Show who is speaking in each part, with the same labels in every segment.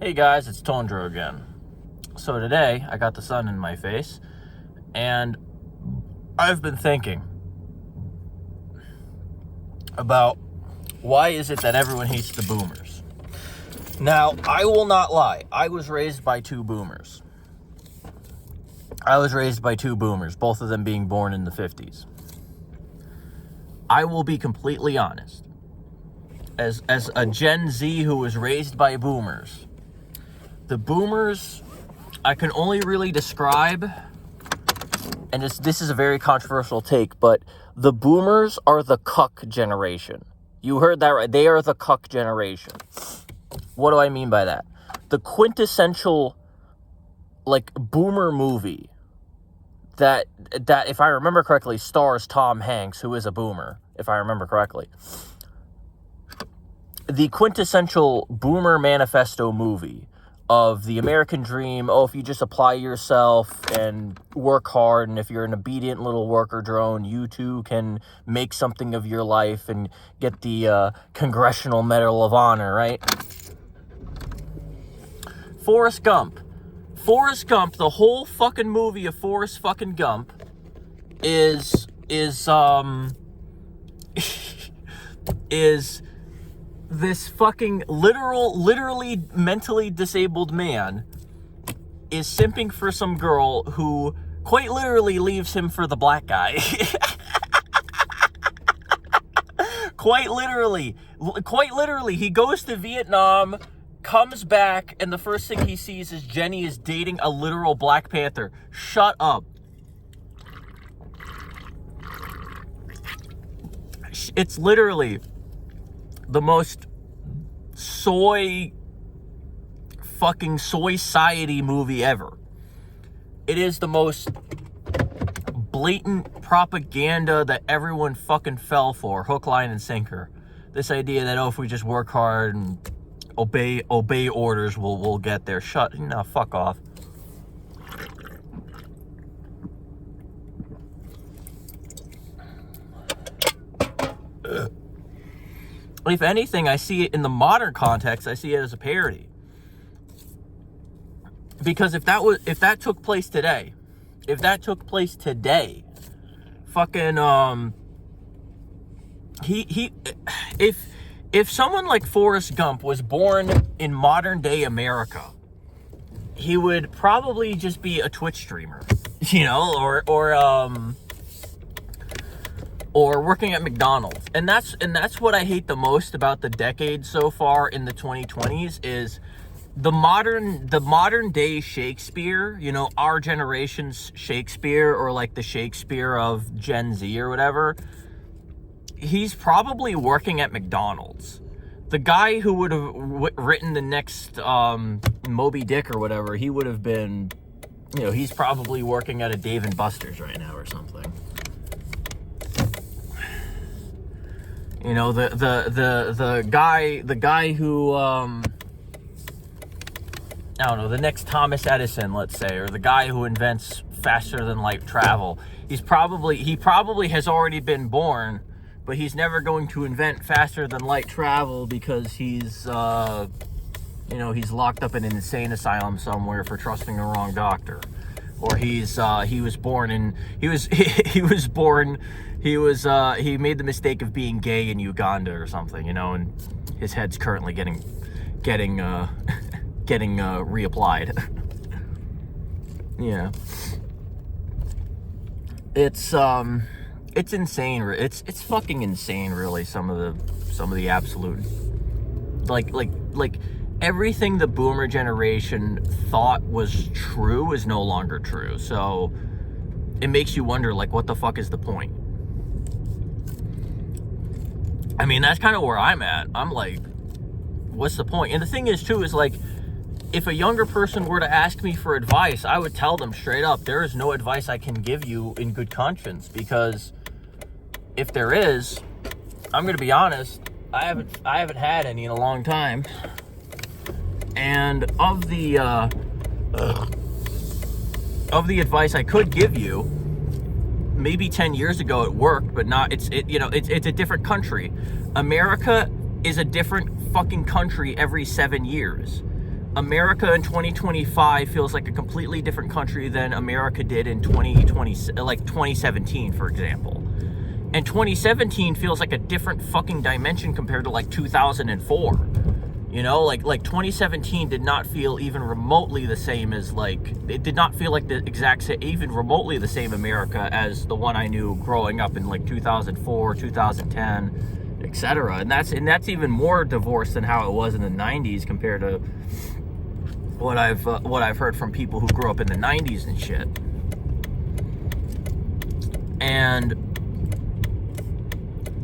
Speaker 1: Hey guys, it's Tondro again. So today, I got the sun in my face, and I've been thinking about why is it that everyone hates the boomers. Now, I will not lie, I was raised by two boomers. Both of them being born in the 50s. I will be completely honest. As a Gen Z who was raised by boomers, the boomers, I can only really describe, and this is a very controversial take, but the boomers are the cuck generation. You heard that right. They are the cuck generation. What do I mean by that? The quintessential, boomer movie that if I remember correctly, stars Tom Hanks, who is a boomer, if I remember correctly. The quintessential boomer manifesto movie of the American dream. Oh, if you just apply yourself and work hard, and if you're an obedient little worker drone, you too can make something of your life and get the Congressional Medal of Honor, right? Forrest Gump, the whole fucking movie of Forrest fucking Gump is this fucking literally mentally disabled man is simping for some girl who quite literally leaves him for the black guy. Quite literally, he goes to Vietnam, comes back, and the first thing he sees is Jenny is dating a literal Black Panther. Shut up. It's literally the most soy-society movie ever. It is the most blatant propaganda that everyone fucking fell for, hook, line, and sinker. This idea that, if we just work hard and obey orders, we'll get there. Fuck off. If anything, I see it in the modern context, I see it as a parody. Because if that took place today, fucking if someone like Forrest Gump was born in modern day America, he would probably just be a Twitch streamer, or working at McDonald's. And that's what I hate the most about the decade so far in the 2020s is the modern day Shakespeare, our generation's Shakespeare, or like the Shakespeare of Gen Z or whatever. He's probably working at McDonald's. The guy who would have written the next Moby Dick or whatever, he would have been, he's probably working at a Dave & Buster's right now or something. The guy who, I don't know, the next Thomas Edison, let's say, or the guy who invents faster than light travel. He probably has already been born, but he's never going to invent faster than light travel because he's locked up in an insane asylum somewhere for trusting the wrong doctor. Or he made the mistake of being gay in Uganda or something, and his head's currently getting reapplied. Yeah. It's insane. It's fucking insane, really. Some of the absolute, like everything the boomer generation thought was true is no longer true. So it makes you wonder, what the fuck is the point? I mean, that's kind of where I'm at. I'm like, what's the point? And the thing is, too, is if a younger person were to ask me for advice, I would tell them straight up, there is no advice I can give you in good conscience, because if there is, I'm going to be honest, I haven't had any in a long time. And of the advice I could give you, maybe 10 years ago it worked, but not. It's a different country. America is a different fucking country every 7 years. America in 2025 feels like a completely different country than America did in 2017, for example. And 2017 feels like a different fucking dimension compared to like 2004. You know, like 2017 did not feel even remotely the same as it did not feel like the exact same, even remotely the same America as the one I knew growing up in like 2004, 2010, etc. And that's even more divorced than how it was in the 90s compared to what I've heard from people who grew up in the 90s and shit. And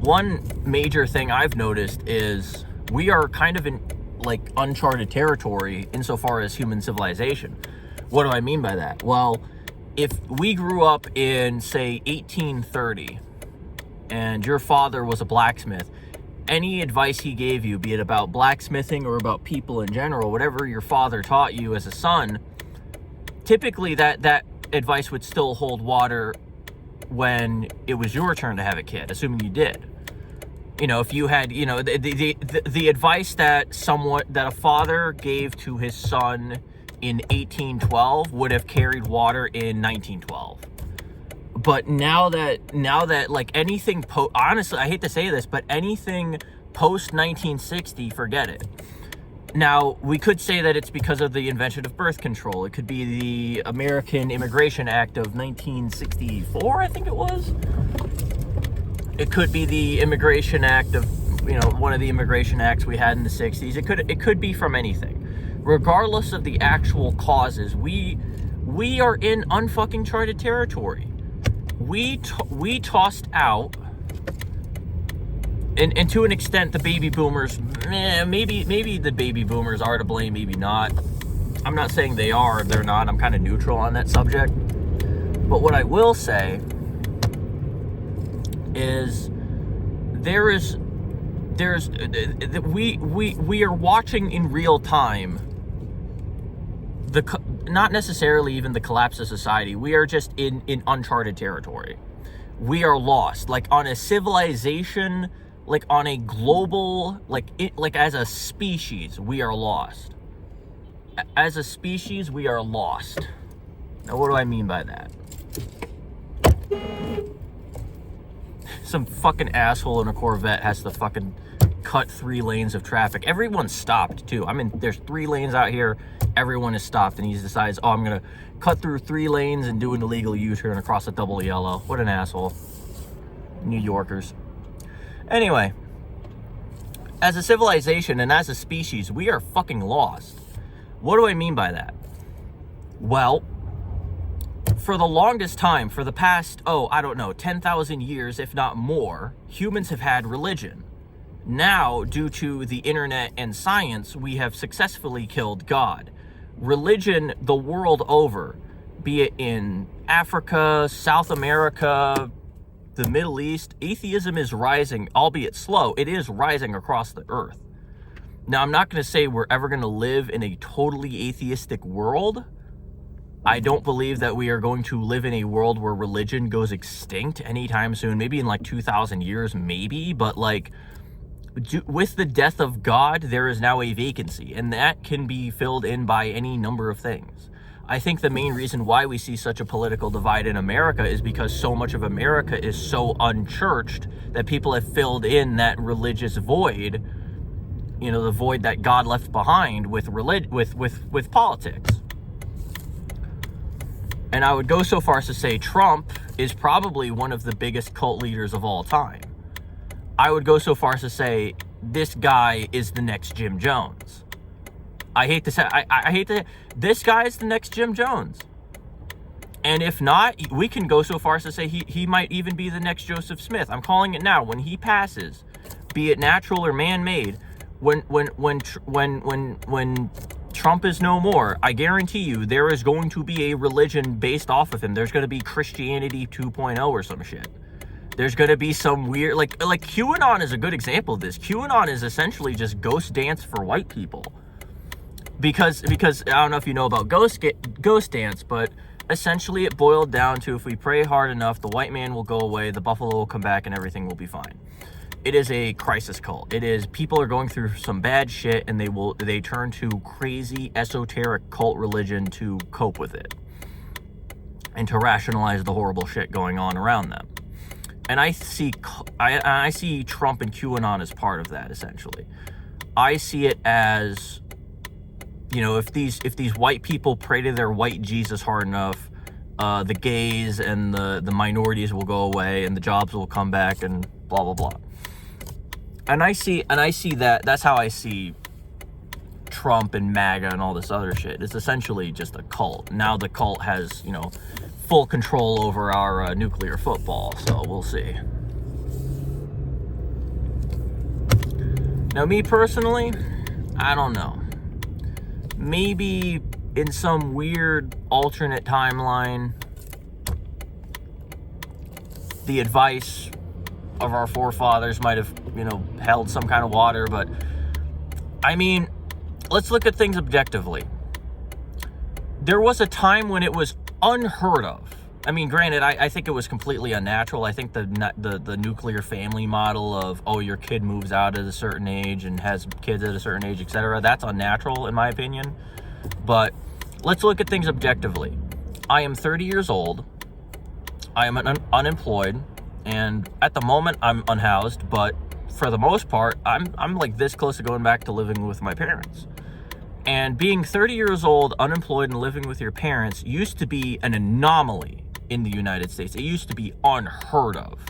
Speaker 1: one major thing I've noticed is we are kind of in like uncharted territory insofar as human civilization. What do I mean by that? Well, if we grew up in, say, 1830 and your father was a blacksmith, any advice he gave you, be it about blacksmithing or about people in general, whatever your father taught you as a son, typically that advice would still hold water when it was your turn to have a kid, assuming you did. You know, if you had, you know, the advice that a father gave to his son in 1812 would have carried water in 1912. But now that like anything honestly, I hate to say this, but anything post 1960, forget it. Now, we could say that it's because of the invention of birth control. It could be the American Immigration Act of 1964, I think it was. It could be the Immigration Act of, you know, one of the immigration acts we had in the 60s. It could be from anything. Regardless of the actual causes, we are in unfucking charted territory. We tossed out, and to an extent, the baby boomers, maybe the baby boomers are to blame, maybe not. I'm not saying they are or they're not. I'm kind of neutral on that subject. But what I will say is we are watching in real time not necessarily even the collapse of society. We are just in uncharted territory. We are lost, like on a civilization, like on a global, like as a species, we are lost. As a species, we are lost. Now, what do I mean by that? Some fucking asshole in a Corvette has to fucking cut 3 lanes of traffic. Everyone's stopped too. I mean, there's 3 lanes out here. Everyone is stopped, and he decides, oh, I'm gonna cut through 3 lanes and do an illegal U-turn across a double yellow. What an asshole. New Yorkers. Anyway, as a civilization and as a species, we are fucking lost. What do I mean by that? Well, for the longest time, for the past, 10,000 years, if not more, humans have had religion. Now, due to the internet and science, we have successfully killed God. Religion the world over, be it in Africa, South America, the Middle East, atheism is rising, albeit slow. It is rising across the earth. Now, I'm not going to say we're ever going to live in a totally atheistic world. I don't believe that we are going to live in a world where religion goes extinct anytime soon. Maybe in like 2,000 years, maybe. But like, with the death of God, there is now a vacancy. And that can be filled in by any number of things. I think the main reason why we see such a political divide in America is because so much of America is so unchurched that people have filled in that religious void, you know, the void that God left behind with politics. And I would go so far as to say Trump is probably one of the biggest cult leaders of all time. I would go so far as to say this guy is the next Jim Jones. I hate to say, this guy is the next Jim Jones. And if not, we can go so far as to say he might even be the next Joseph Smith. I'm calling it now. When he passes, be it natural or man-made, when Trump is no more, I guarantee you there is going to be a religion based off of him. There's going to be Christianity 2.0 or some shit. There's going to be some weird, like QAnon is a good example of this. QAnon is essentially just ghost dance for white people. Because I don't know if you know about ghost dance, but essentially it boiled down to if we pray hard enough, the white man will go away, the buffalo will come back, and everything will be fine. it is a crisis cult. It is, people are going through some bad shit, and they turn to crazy esoteric cult religion to cope with it and to rationalize the horrible shit going on around them. And I see Trump and QAnon as part of that, essentially. I see it as, if these white people pray to their white Jesus hard enough, the gays and the minorities will go away, and the jobs will come back, and blah blah blah. And I see that's how I see Trump and MAGA and all this other shit. It's essentially just a cult. Now the cult has, full control over our nuclear football, so we'll see. Now, me personally, I don't know. Maybe in some weird alternate timeline, the advice of our forefathers might have, held some kind of water, but I mean, let's look at things objectively. There was a time when it was unheard of. I mean, granted, I think it was completely unnatural. I think the nuclear family model of, your kid moves out at a certain age and has kids at a certain age, etc., that's unnatural in my opinion. But let's look at things objectively. I am 30 years old. I am unemployed, and at the moment I'm unhoused, but for the most part, I'm like this close to going back to living with my parents. And being 30 years old, unemployed, and living with your parents used to be an anomaly in the United States. It used to be unheard of.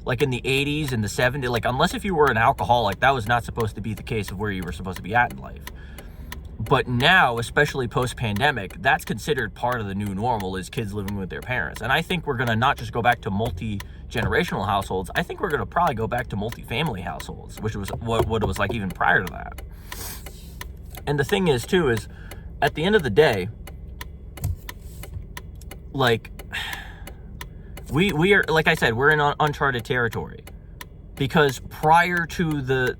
Speaker 1: Like in the 80s and the 70s, like unless if you were an alcoholic, that was not supposed to be the case of where you were supposed to be at in life. But now, especially post-pandemic, that's considered part of the new normal, is kids living with their parents. And I think we're going to not just go back to multi-generational households. I think we're going to probably go back to multi-family households, which was what it was like even prior to that. And the thing is, too, is at the end of the day, like, we are, like I said, we're in uncharted territory. Because prior to the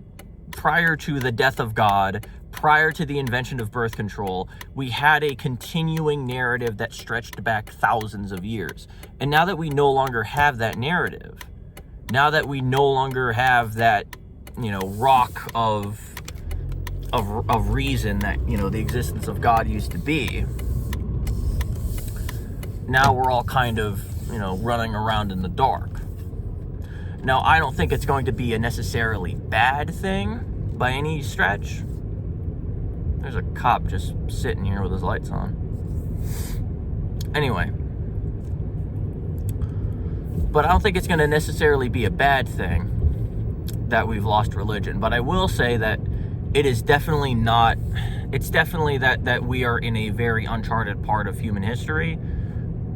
Speaker 1: death of God, prior to the invention of birth control, we had a continuing narrative that stretched back thousands of years. And now that we no longer have that narrative, now that we no longer have that, rock of reason that, the existence of God used to be, now we're all kind of, running around in the dark. Now, I don't think it's going to be a necessarily bad thing by any stretch. There's a cop just sitting here with his lights on. Anyway. But I don't think it's going to necessarily be a bad thing that we've lost religion. But I will say that it is definitely not... It's definitely that we are in a very uncharted part of human history.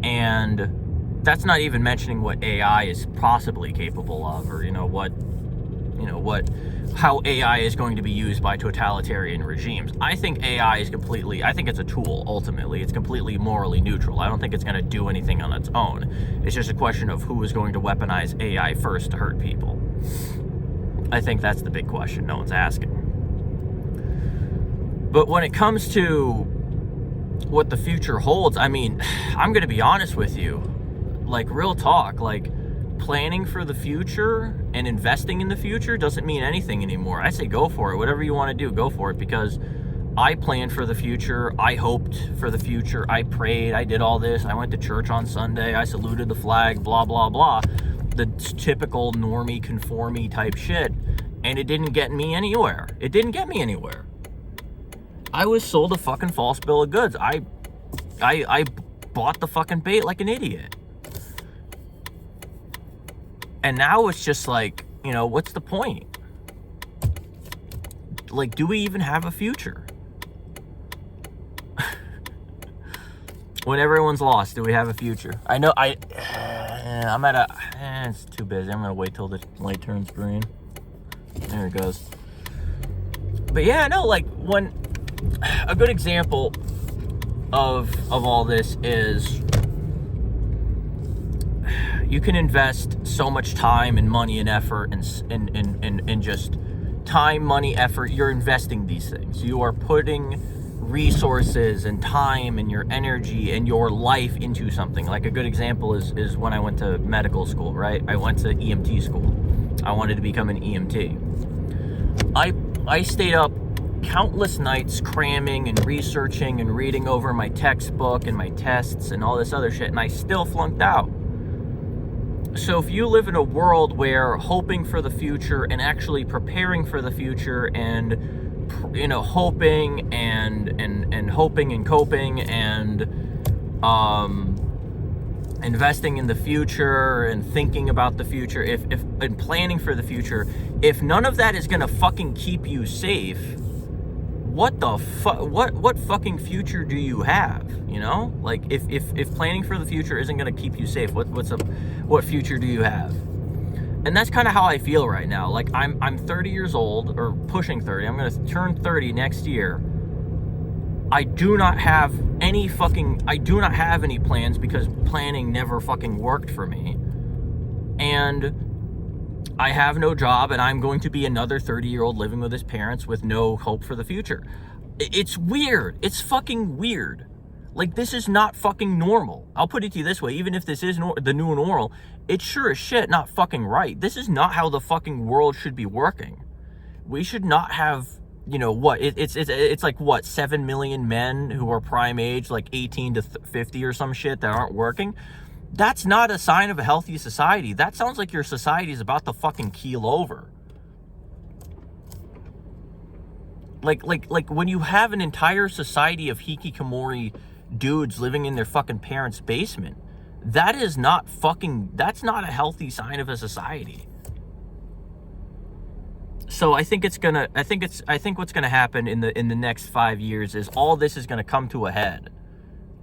Speaker 1: And that's not even mentioning what AI is possibly capable of, or, how AI is going to be used by totalitarian regimes. I think AI is I think it's a tool, ultimately. It's completely morally neutral. I don't think it's going to do anything on its own. It's just a question of who is going to weaponize AI first to hurt people. I think that's the big question no one's asking. But when it comes to what the future holds, I mean, I'm going to be honest with you. Like, real talk, like, planning for the future and investing in the future doesn't mean anything anymore. I say go for it. Whatever you want to do, go for it, because I planned for the future. I hoped for the future. I prayed. I did all this. I went to church on Sunday. I saluted the flag, blah, blah, blah. The typical normie, conformie type shit. And it didn't get me anywhere. It didn't get me anywhere. I was sold a fucking false bill of goods. I bought the fucking bait like an idiot. And now it's just like, what's the point? Like, do we even have a future? When everyone's lost, do we have a future? I know, I'm at it's too busy. I'm going to wait till the light turns green. There it goes. But yeah, no, like, when a good example of all this is, you can invest so much time and money and effort and just time, money, effort. You're investing these things. You are putting resources and time and your energy and your life into something. Like, a good example is when I went to medical school, right? I went to EMT school. I wanted to become an EMT. I stayed up countless nights cramming and researching and reading over my textbook and my tests and all this other shit, and I still flunked out. So if you live in a world where hoping for the future and actually preparing for the future and, you know, hoping and hoping and coping and investing in the future and thinking about the future, if and planning for the future, if none of that is gonna fucking keep you safe, what the fuck? What fucking future do you have? You know, like if planning for the future isn't gonna keep you safe, what future do you have? And that's kind of how I feel right now. Like I'm 30 years old, or pushing 30. I'm gonna turn 30 next year. I do not have any plans because planning never fucking worked for me. And I have no job, and I'm going to be another 30-year-old living with his parents with no hope for the future. It's weird. It's fucking weird. Like, this is not fucking normal. I'll put it to you this way. Even if this is the new normal, it's sure as shit not fucking right. This is not how the fucking world should be working. We should not have, you know, what? It's like, what, 7 million men who are prime age, like 18 to 50 or some shit, that aren't working? That's not a sign of a healthy society. That sounds like your society is about to fucking keel over. Like when you have an entire society of hikikomori dudes living in their fucking parents' basement, that's not a healthy sign of a society. So I think what's gonna happen in the next 5 years is all this is gonna come to a head.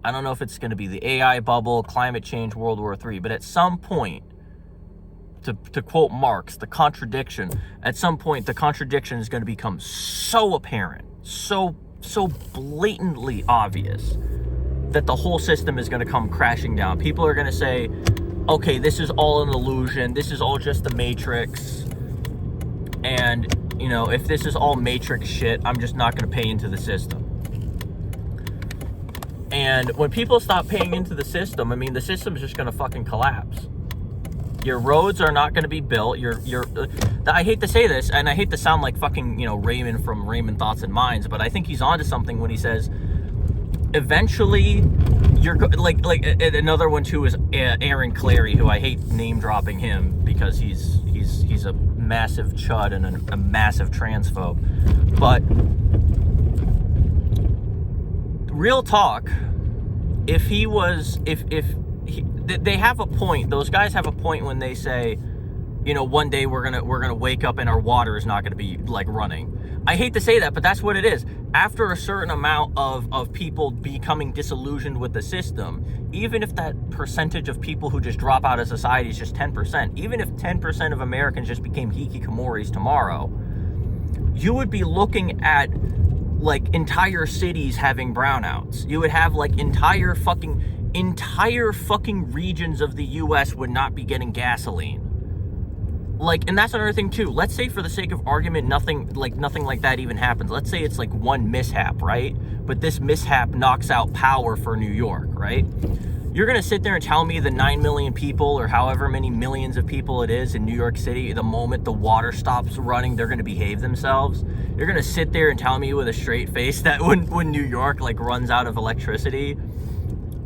Speaker 1: I don't know if it's going to be the AI bubble, climate change, World War III, but at some point, to quote Marx, at some point the contradiction is going to become so apparent, so blatantly obvious, that the whole system is going to come crashing down. People are going to say, okay, this is all an illusion, this is all just the Matrix, and, you know, if this is all Matrix shit, I'm just not going to pay into the system. And when people stop paying into the system, I mean, the system's just gonna fucking collapse. Your roads are not gonna be built. I hate to say this, and I hate to sound like fucking, you know, Raymond from Raymond Thoughts and Minds, but I think he's onto something when he says, eventually, you're like another one too is Aaron Clarey, who I hate name dropping him because he's a massive chud and a massive transphobe, but. Real talk, they have a point. Those guys have a point when they say, you know, one day we're gonna wake up and our water is not gonna be like running. I hate to say that, but that's what it is. After a certain amount of people becoming disillusioned with the system, even if that percentage of people who just drop out of society is just 10%, even if 10% of Americans just became hikikomoris tomorrow, you would be looking at like entire cities having brownouts. You would have like entire fucking regions of the US would not be getting gasoline. Like, and that's another thing too. Let's say for the sake of argument, nothing like that even happens. Let's say it's like one mishap, right? But this mishap knocks out power for New York, right? You're gonna sit there and tell me the 9 million people or however many millions of people it is in New York City, the moment the water stops running, they're gonna behave themselves? You're gonna sit there and tell me with a straight face that when New York like runs out of electricity,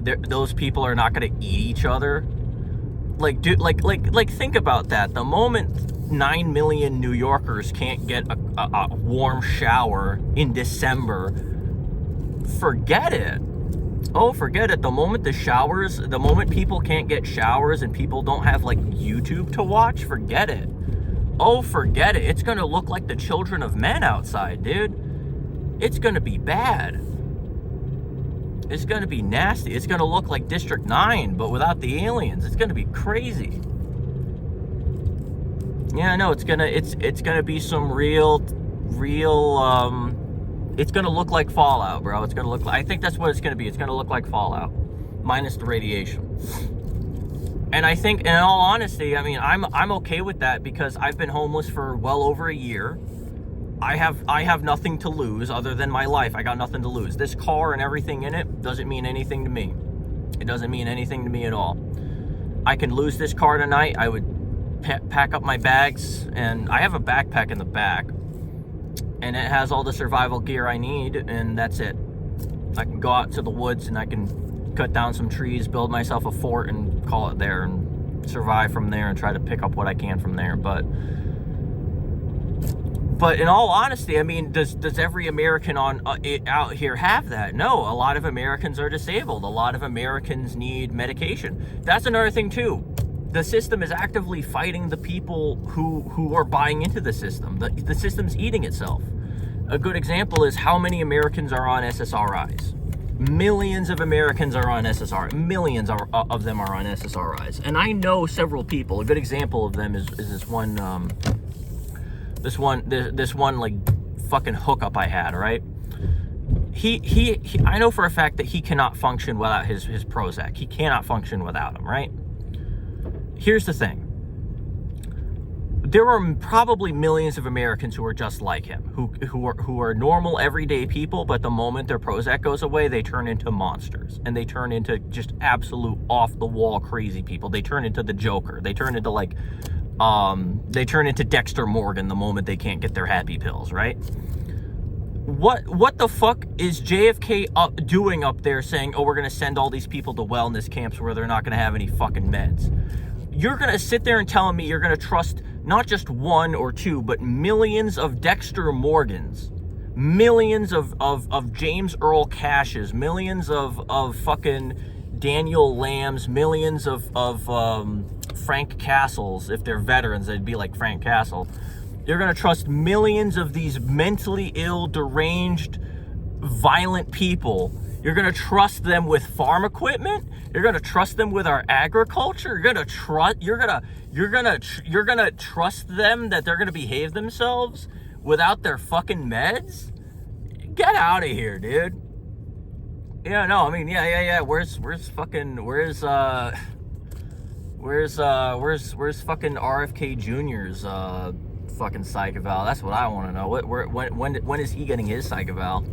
Speaker 1: those people are not gonna eat each other? Like, dude, like think about that. The moment 9 million New Yorkers can't get a warm shower in December, forget it. Oh, forget it. The moment people can't get showers and people don't have like YouTube to watch, forget it. Oh, forget it. It's going to look like the children of men outside, dude. It's going to be bad. It's going to be nasty. It's going to look like District 9, but without the aliens. It's going to be crazy. Yeah, no, it's going to be some real it's going to look like Fallout, bro. It's going to look like, I think that's what it's going to be. It's going to look like Fallout, minus the radiation. And I think, in all honesty, I mean, I'm okay with that because I've been homeless for well over a year. I have nothing to lose other than my life. I got nothing to lose. This car and everything in it doesn't mean anything to me. It doesn't mean anything to me at all. I can lose this car tonight. I would pack up my bags, and I have a backpack in the back, and it has all the survival gear I need, and that's it. I can go out to the woods and I can cut down some trees, build myself a fort, and call it there, and survive from there and try to pick up what I can from there. But in all honesty, I mean, does every American out here have that? No, a lot of Americans are disabled. A lot of Americans need medication. That's another thing too. The system is actively fighting the people who are buying into the system. The system's eating itself. A good example is how many Americans are on SSRIs. Millions of Americans are on SSRIs. Millions of them are on SSRIs. And I know several people. A good example of them is this one like fucking hookup I had, right? He I know for a fact that he cannot function without his Prozac. He cannot function without him, right? Here's the thing. There are probably millions of Americans who are just like him, who are normal everyday people, but the moment their Prozac goes away, they turn into monsters, and they turn into just absolute off-the-wall crazy people. They turn into the Joker. They turn into they turn into Dexter Morgan the moment they can't get their happy pills, right? What the fuck is JFK doing up there saying, oh, we're going to send all these people to wellness camps where they're not going to have any fucking meds? You're going to sit there and tell me you're going to trust not just one or two, but millions of Dexter Morgans, millions of James Earl Cashes, millions of fucking Daniel Lambs, millions of Frank Castles. If they're veterans, they'd be like Frank Castle. You're going to trust millions of these mentally ill, deranged, violent people. You're going to trust them with farm equipment. You're going to trust them with our agriculture. You're going to trust them that they're going to behave themselves without their fucking meds? Get out of here, dude. Yeah, no, I mean, yeah. Where's fucking RFK Jr.'s fucking psych eval? That's what I want to know. When is he getting his psych eval?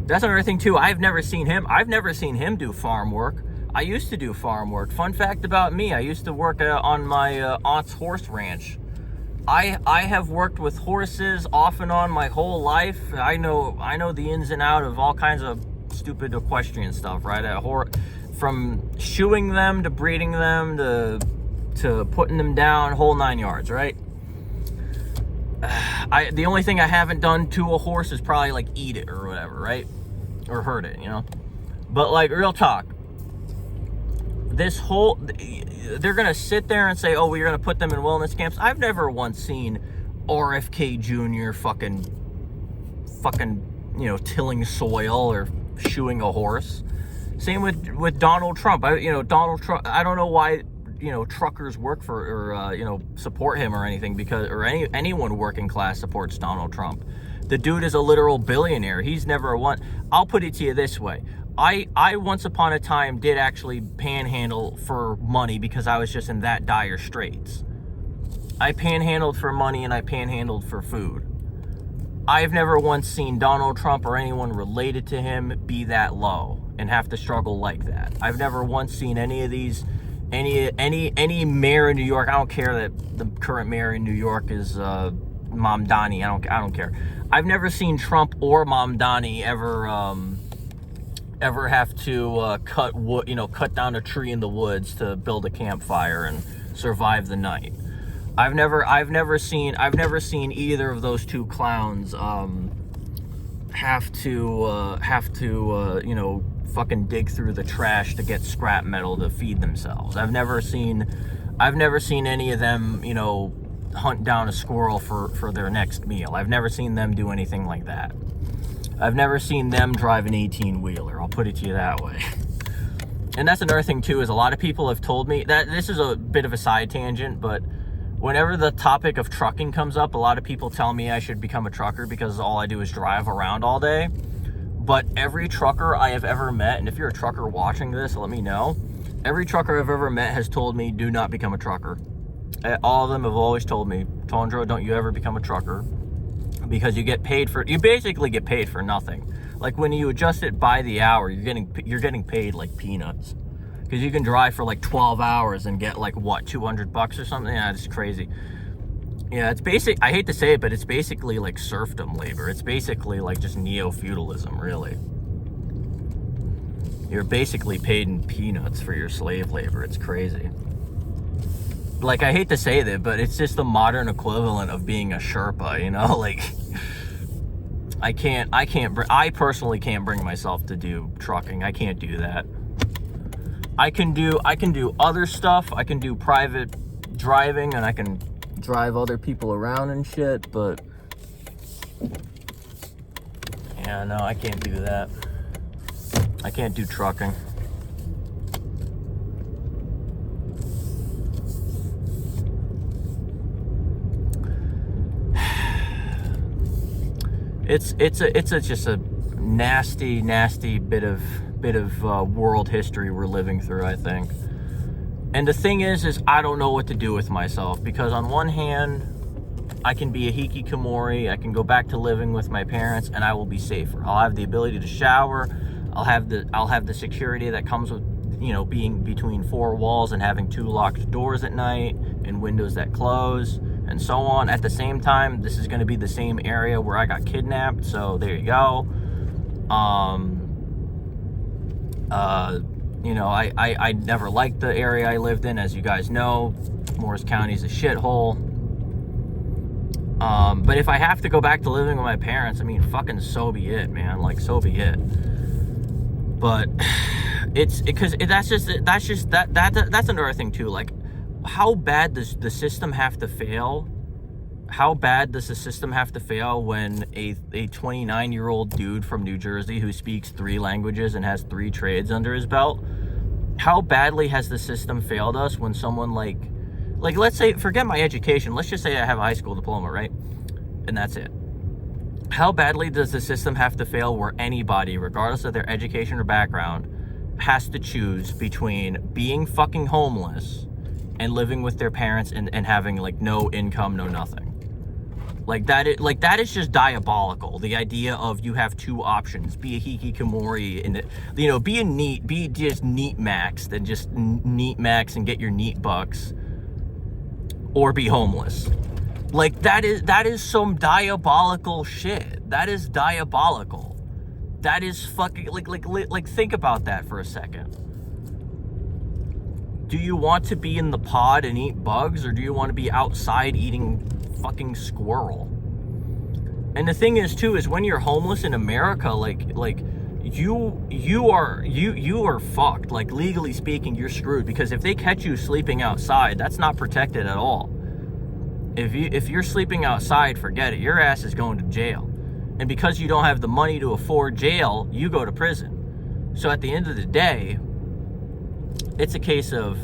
Speaker 1: That's another thing too. I've never seen him do farm work. I used to do farm work. Fun fact about me: I used to work on my aunt's horse ranch. I have worked with horses off and on my whole life. I know the ins and outs of all kinds of stupid equestrian stuff, right? From shoeing them to breeding them to putting them down, whole 9 yards, right? The only thing I haven't done to a horse is probably like eat it or whatever, right? Or hurt it, you know? But like, real talk, they're gonna sit there and say, oh, we're gonna put them in wellness camps. I've never once seen RFK Jr. fucking, tilling soil or shoeing a horse. Same with Donald Trump. Donald Trump, I don't know why, truckers work for, or, support him or anything, anyone working class supports Donald Trump. The dude is a literal billionaire. He's never I'll put it to you this way. I once upon a time did actually panhandle for money because I was just in that dire straits. I panhandled for money and I panhandled for food. I've never once seen Donald Trump or anyone related to him be that low and have to struggle like that. I've never once seen any of these, any mayor in New York. I don't care that the current mayor in New York is Mamdani. I don't care. I've never seen Trump or Mamdani ever have to cut wood, cut down a tree in the woods to build a campfire and survive the night. I've never seen either of those two clowns have to fucking dig through the trash to get scrap metal to feed themselves. I've never seen any of them, hunt down a squirrel for their next meal. I've never seen them do anything like that. I've never seen them drive an 18-wheeler. I'll put it to you that way. And that's another thing too, is a lot of people have told me that this is a bit of a side tangent, but whenever the topic of trucking comes up, a lot of people tell me I should become a trucker because all I do is drive around all day. But every trucker I have ever met, and if you're a trucker watching this, let me know. Every trucker I've ever met has told me, do not become a trucker. All of them have always told me, Tondro, don't you ever become a trucker, because you basically get paid for nothing. Like when you adjust it by the hour, you're getting paid like peanuts. Because you can drive for like 12 hours and get like, what, $200 or something? Yeah, it's crazy. Yeah, it's basic. I hate to say it, but it's basically like serfdom labor. It's basically like just neo-feudalism, really. You're basically paid in peanuts for your slave labor. It's crazy. Like, I hate to say that, but it's just the modern equivalent of being a Sherpa, you know? Like, I personally can't bring myself to do trucking. I can't do that. I can do other stuff. I can do private driving, and I can drive other people around and shit, but yeah, no, I can't do that. I can't do trucking. It's just a nasty bit of world history we're living through, I think. And the thing is I don't know what to do with myself, because on one hand, I can be a hikikomori, I can go back to living with my parents, and I will be safer. I'll have the ability to shower. I'll have the security that comes with, you know, being between four walls and having 2 locked doors at night and windows that close and so on. At the same time, this is going to be the same area where I got kidnapped, so there you go. You know, I never liked the area I lived in, as you guys know. Morris County's a shithole. But if I have to go back to living with my parents, I mean, fucking so be it, man. Like, so be it. But it's because that's another thing too. Like, how bad does the system have to fail? How bad does the system have to fail when a 29-year-old dude from New Jersey who speaks 3 languages and has 3 trades under his belt? How badly has the system failed us when someone like let's say, forget my education, let's just say I have a high school diploma, right? And that's it. How badly does the system have to fail where anybody, regardless of their education or background, has to choose between being fucking homeless and living with their parents and having like no income, no nothing? Like that is just diabolical. The idea of you have 2 options: be a hikikomori and, you know, be just neat maxed and just neat max and get your neat bucks, or be homeless. Like, that is some diabolical shit. That is diabolical. That is fucking like think about that for a second. Do you want to be in the pod and eat bugs, or do you want to be outside eating fucking squirrel? And the thing is too, is when you're homeless in America, like you are fucked. Like, legally speaking, you're screwed, because if they catch you sleeping outside, that's not protected at all. If you're sleeping outside, forget it. Your ass is going to jail. And because you don't have the money to afford jail, you go to prison. So at the end of the day, it's a case of,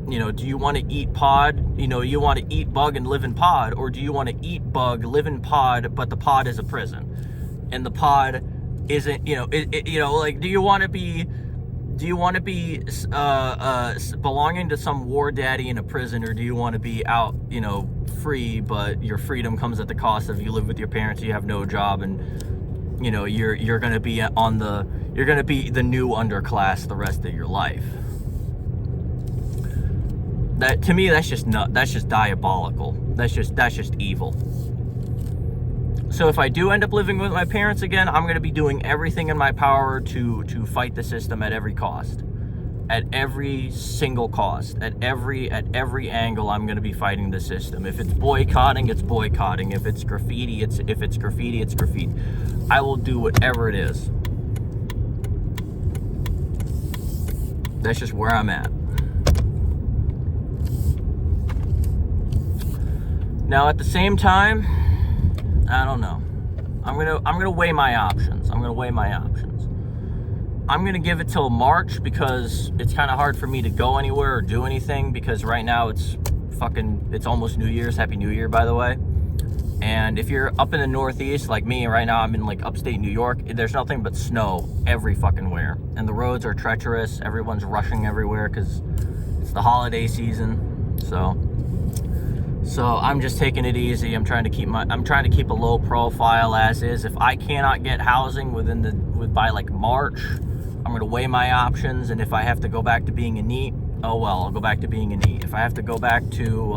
Speaker 1: you know, do you want to eat pod? You know, you want to eat bug and live in pod, or do you want to eat bug, live in pod, but the pod is a prison, and the pod isn't, you know, you know, like, do you want to be belonging to some war daddy in a prison, or do you want to be out, you know, free, but your freedom comes at the cost of you live with your parents, you have no job, and, you know, you're gonna be the new underclass the rest of your life? That, to me, that's just diabolical. That's just evil. So if I do end up living with my parents again, I'm going to be doing everything in my power to fight the system at every cost. At every single cost. At every angle, I'm going to be fighting the system. If it's boycotting, it's boycotting. If it's graffiti, it's graffiti. I will do whatever it is. That's just where I'm at. Now, at the same time, I don't know. I'm gonna weigh my options. I'm gonna give it till March, because it's kind of hard for me to go anywhere or do anything, because right now it's almost New Year's. Happy New Year, by the way. And if you're up in the Northeast like me, right now I'm in like upstate New York, there's nothing but snow every fucking where, and the roads are treacherous. Everyone's rushing everywhere because it's the holiday season. So I'm just taking it easy. I'm trying to keep a low profile as is. If I cannot get housing by like March, I'm going to weigh my options, and if I have to go back to being a NEET, oh well, I'll go back to being a NEET. If I have to go back to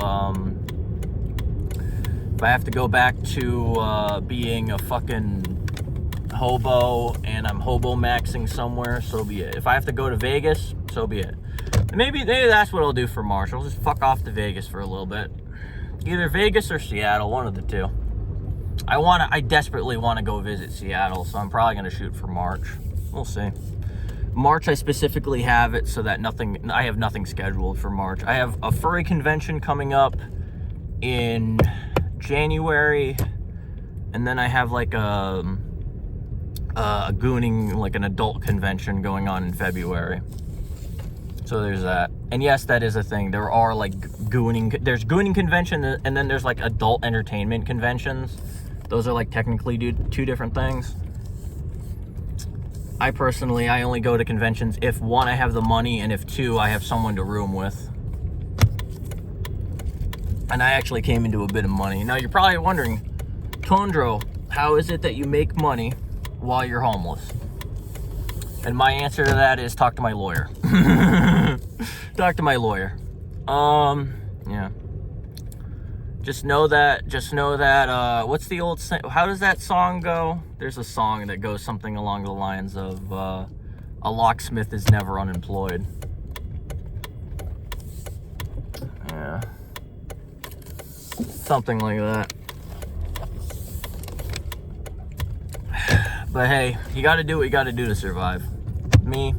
Speaker 1: being a fucking hobo, and I'm hobo maxing somewhere, so be it. If I have to go to Vegas, so be it. And maybe that's what I'll do for March. I'll just fuck off to Vegas for a little bit. Either Vegas or Seattle, one of the two. I desperately want to go visit Seattle, so I'm probably going to shoot for March. We'll see. March, I specifically have it so that I have nothing scheduled for March. I have a furry convention coming up in January, and then I have like a gooning, like an adult convention going on in February. So there's that. And yes, that is a thing. There are like there's gooning convention, and then there's like adult entertainment conventions. Those are like technically two different things. I only go to conventions if one, I have the money, and if two, I have someone to room with. And I actually came into a bit of money. Now you're probably wondering, Tondro, how is it that you make money while you're homeless? And my answer to that is talk to my lawyer. Talk to my lawyer. Yeah. Just know that, what's the old, how does that song go? There's a song that goes something along the lines of, a locksmith is never unemployed. Yeah. Something like that. But hey, you gotta do what you gotta do to survive. Me?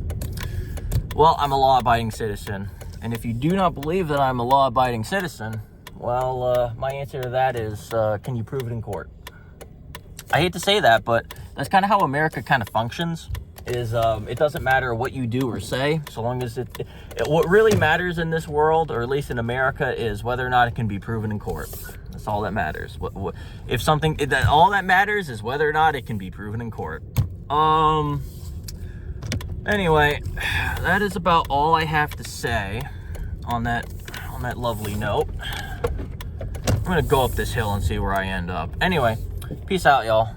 Speaker 1: Well, I'm a law-abiding citizen. And if you do not believe that I'm a law-abiding citizen, well, my answer to that is, can you prove it in court? I hate to say that, but that's kind of how America kind of functions. It doesn't matter what you do or say, so long as what really matters in this world, or at least in America, is whether or not it can be proven in court. That's all that matters. All that matters is whether or not it can be proven in court. Anyway, that is about all I have to say on that lovely note. I'm gonna go up this hill and see where I end up. Anyway, peace out, y'all.